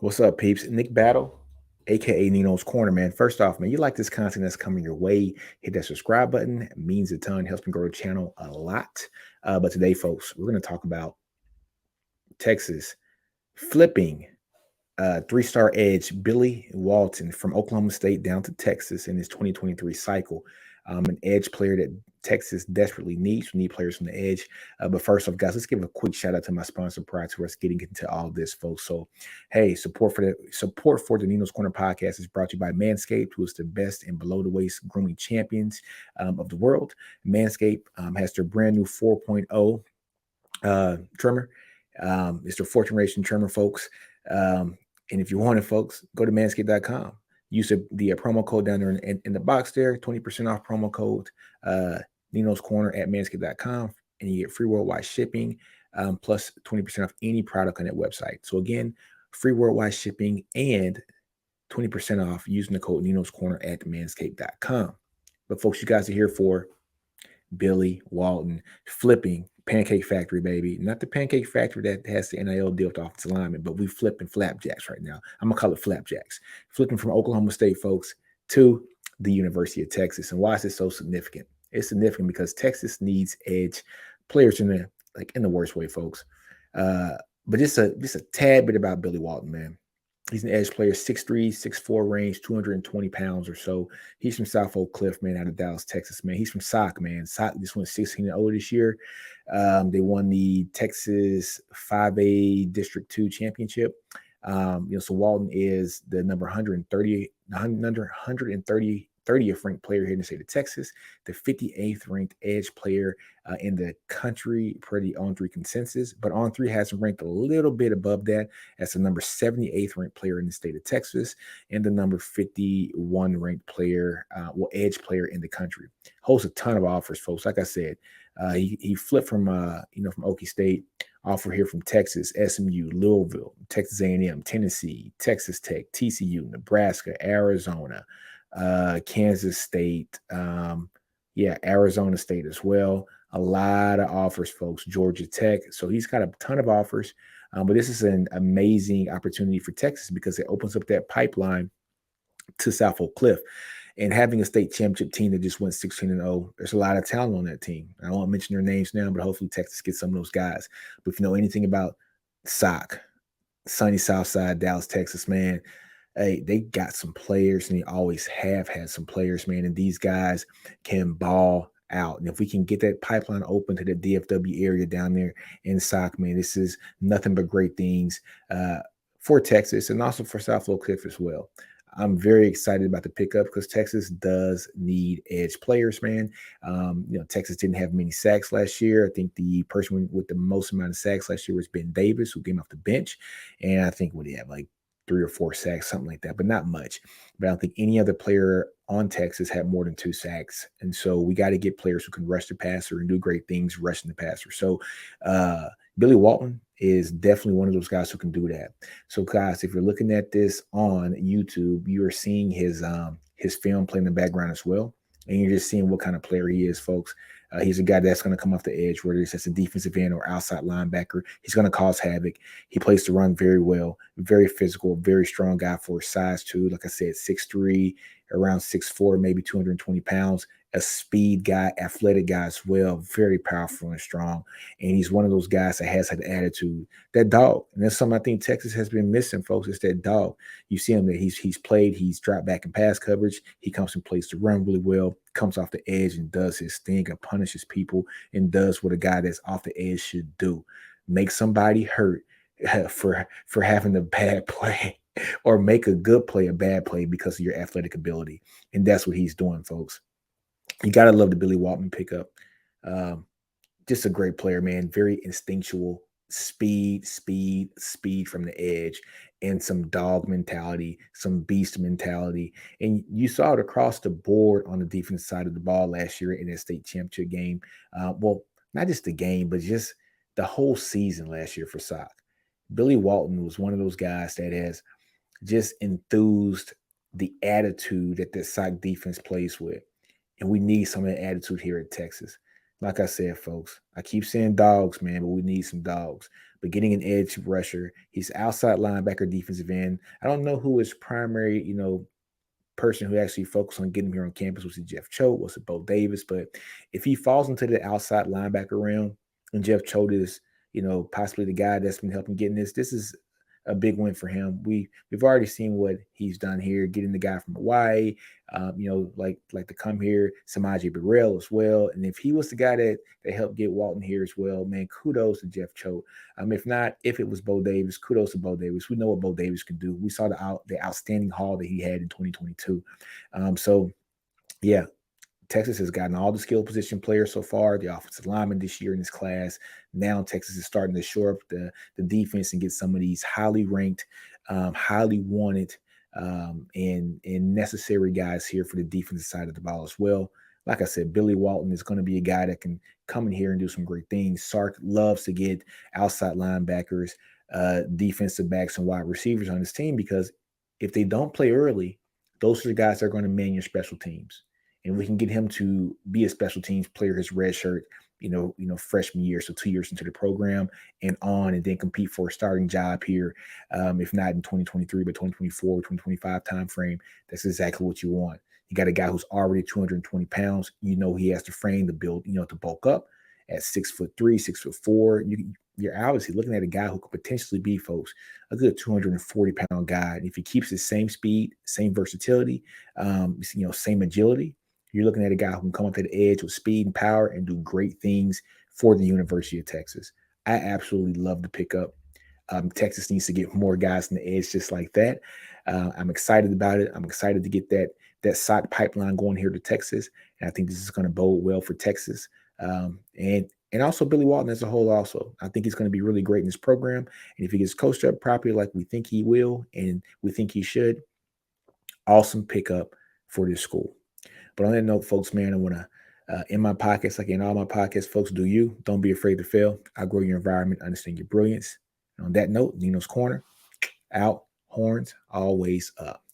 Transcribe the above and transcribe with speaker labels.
Speaker 1: What's up, peeps? Nick Battle, aka NinosCorner, man. First off, man, you like this content that's coming your way, hit that subscribe button. It means a ton, helps me grow the channel a lot. But today, folks, we're going to talk about Texas flipping three-star edge Billy Walton from Oklahoma State down to Texas in his 2023 cycle. An edge player that Texas desperately needs. We need players from the edge. But first off, guys, let's give a quick shout out to my sponsor prior to us getting into all this, folks. So, hey, support for the Ninos Corner podcast is brought to you by Manscaped, who is the best and below the waist grooming champions of the world. Manscaped has their brand new 4.0 trimmer. It's their fourth generation trimmer, folks. And if you want it, folks, go to manscaped.com. Use the promo code down there in the box there, 20% off promo code Nino's Corner at manscaped.com, and you get free worldwide shipping plus 20% off any product on that website. So again, free worldwide shipping and 20% off using the code Nino's Corner at manscaped.com. But folks, you guys are here for Billy Walton flipping Pancake Factory, baby. Not the Pancake Factory that has the NIL deal with offensive lineman, but we flipping flapjacks right now. I'm gonna call it flapjacks. Flipping from Oklahoma State, folks, to the University of Texas. And why is it so significant? It's significant because Texas needs edge players in the worst way, folks. But just a tad bit about Billy Walton, man. He's an edge player, 6'3", 6'4" range, 220 pounds or so. He's from South Oak Cliff, man, out of Dallas, Texas, man. He's from SOC, man. SOC just went 16-0 this year. They won the Texas 5A District 2 championship. So Walton is the number 30th ranked player here in the state of Texas, the 58th ranked edge player in the country per the On3 consensus. But On3 has him ranked a little bit above that as the number 78th ranked player in the state of Texas and the number 51 ranked player, edge player in the country. Holds a ton of offers, folks. Like I said, he flipped from Okie State. Offer here from Texas, SMU, Louisville, Texas A&M, Tennessee, Texas Tech, TCU, Nebraska, Arizona, Kansas State, Arizona State as well. A lot of offers, folks. Georgia Tech. So he's got a ton of offers. But this is an amazing opportunity for Texas because it opens up that pipeline to South Oak Cliff. And having a state championship team that just went 16-0, there's a lot of talent on that team. I won't mention their names now, but hopefully Texas gets some of those guys. But if you know anything about SOC, sunny Southside, Dallas, Texas, man, hey, they got some players, and they always have had some players, man, and these guys can ball out. And if we can get that pipeline open to the DFW area down there in SOC, man, this is nothing but great things for Texas and also for South Oak Cliff as well. I'm very excited about the pickup because Texas does need edge players, man. Texas didn't have many sacks last year. I think the person with the most amount of sacks last year was Ben Davis, who came off the bench. And I think, what do you have, like 3 or 4 sacks, something like that, but not much. But I don't think any other player on Texas had more than 2 sacks. And so we got to get players who can rush the passer and do great things rushing the passer. So Billy Walton is definitely one of those guys who can do that. So, guys, if you're looking at this on YouTube, you are seeing his film playing in the background as well. And you're just seeing what kind of player he is, folks. He's a guy that's going to come off the edge, whether it's as a defensive end or outside linebacker. He's going to cause havoc. He plays the run very well, very physical, very strong guy for his size, too. Like I said, 6'3", around 6'4", maybe 220 pounds. A speed guy, athletic guy as well, very powerful and strong. And he's one of those guys that has that attitude, that dog. And that's something I think Texas has been missing, folks. It's that dog. You see him that he's dropped back in pass coverage. He comes and plays to run really well, comes off the edge and does his thing and punishes people and does what a guy that's off the edge should do. Make somebody hurt for having a bad play or make a good play a bad play because of your athletic ability. And that's what he's doing, folks. You got to love the Billy Walton pickup. Just a great player, man. Very instinctual, speed from the edge, and some dog mentality, some beast mentality. And you saw it across the board on the defense side of the ball last year in that state championship game. Well, not just the game, but just the whole season last year for SOC. Billy Walton was one of those guys that has just enthused the attitude that the SOC defense plays with. And we need some of that attitude here at Texas. Like I said, folks, I keep saying dogs, man, but we need some dogs. But getting an edge rusher, he's outside linebacker, defensive end. I don't know who his primary, person who actually focused on getting him here on campus. Was it Jeff Choate? Was it Bo Davis? But if he falls into the outside linebacker realm, and Jeff Choate is, possibly the guy that's been helping getting this is a big win for him. We've already seen what he's done here, getting the guy from Hawaii, like to come here, Samaje Burrell as well. And if he was the guy that helped get Walton here as well, man, kudos to Jeff Choate. If not, if it was Bo Davis, kudos to Bo Davis. We know what Bo Davis can do. We saw the outstanding haul that he had in 2022. So yeah, Texas has gotten all the skill position players so far, the offensive lineman this year in this class. Now Texas is starting to shore up the defense and get some of these highly ranked, highly wanted, and necessary guys here for the defensive side of the ball as well. Like I said, Billy Walton is going to be a guy that can come in here and do some great things. Sark loves to get outside linebackers, defensive backs, and wide receivers on his team because if they don't play early, those are the guys that are going to man your special teams, and we can get him to be a special teams player his red shirt, freshman year, so 2 years into the program and on, and then compete for a starting job here, if not in 2023, but 2024, 2025 timeframe. That's exactly what you want. You got a guy who's already 220 pounds. He has the frame to build, to bulk up at 6'3", 6'4". You're obviously looking at a guy who could potentially be, folks, a good 240-pound guy. And if he keeps his same speed, same versatility, same agility, you're looking at a guy who can come up to the edge with speed and power and do great things for the University of Texas. I absolutely love the pickup. Texas needs to get more guys on the edge just like that. I'm excited about it. I'm excited to get that SOT pipeline going here to Texas, and I think this is going to bode well for Texas, and also Billy Walton as a whole. Also, I think he's going to be really great in this program, and if he gets coached up properly, like we think he will, and we think he should, awesome pickup for this school. But on that note, folks, man, I want to in my pockets, like in all my podcasts, folks, do you. Don't be afraid to fail. Outgrow your environment. Understand your brilliance. And on that note, Nino's Corner, out, horns, always up.